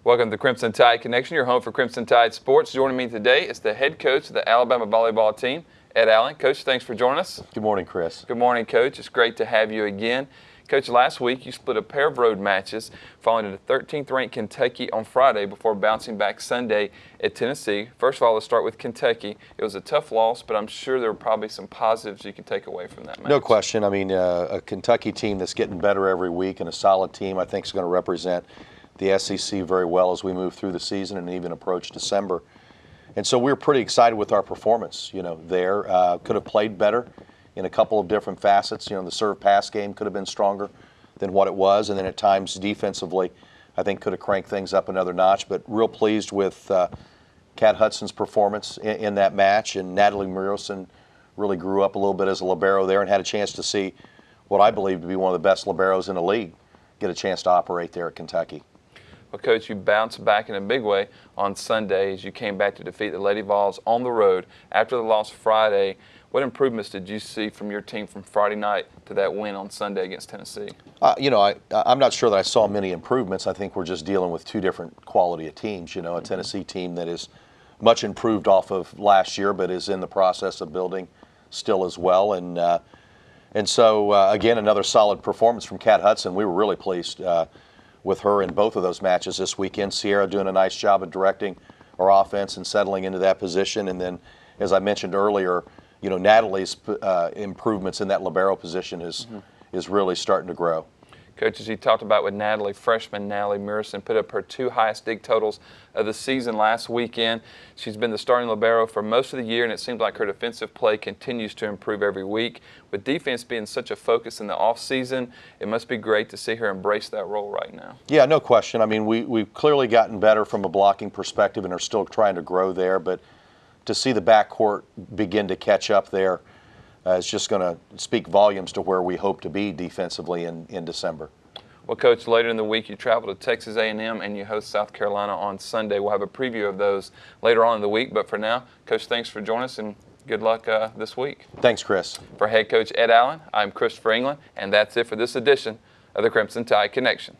Welcome to the Crimson Tide Connection, your home for Crimson Tide sports. Joining me today is the head coach of the Alabama volleyball team, Ed Allen. Coach, thanks for joining us. Good morning, Chris. Good morning, Coach. It's great to have you again. Coach, last week you split a pair of road matches, falling to the 13th-ranked Kentucky on Friday before bouncing back Sunday at Tennessee. First of all, let's start with Kentucky. It was a tough loss, but I'm sure there were probably some positives you could take away from that match. No question. I mean, a Kentucky team that's getting better every week and a solid team I think is going to represent the SEC very well as we move through the season and even approach December. And so we're pretty excited with our performance, there. Could have played better in a couple of different facets. The serve-pass game could have been stronger than what it was, and then at times defensively, I think could have cranked things up another notch. But real pleased with Kat Hudson's performance in that match, and Natalie Murison really grew up a little bit as a libero there and had a chance to see what I believe to be one of the best liberos in the league get a chance to operate there at Kentucky. Well, Coach, you bounced back in a big way on Sunday as you came back to defeat the Lady Vols on the road. After the loss Friday, what improvements did you see from your team from Friday night to that win on Sunday against Tennessee? I'm not sure that I saw many improvements. I think we're just dealing with two different quality of teams. A Tennessee team that is much improved off of last year, but is in the process of building still as well. And so, again, another solid performance from Kat Hudson. We were really pleased with her in both of those matches this weekend. Sierra doing a nice job of directing our offense and settling into that position. And then, as I mentioned earlier, Natalie's improvements in that libero position is really starting to grow. Coach, as you talked about with Natalie, freshman Natalie Murison put up her two highest dig totals of the season last weekend. She's been the starting libero for most of the year, and it seems like her defensive play continues to improve every week. With defense being such a focus in the offseason, it must be great to see her embrace that role right now. Yeah, no question. I mean, we've clearly gotten better from a blocking perspective and are still trying to grow there, but to see the backcourt begin to catch up there is just going to speak volumes to where we hope to be defensively in December. Well, Coach, later in the week you travel to Texas A&M and you host South Carolina on Sunday. We'll have a preview of those later on in the week. But for now, Coach, thanks for joining us and good luck this week. Thanks, Chris. For head coach Ed Allen, I'm Christopher England, and that's it for this edition of the Crimson Tide Connection.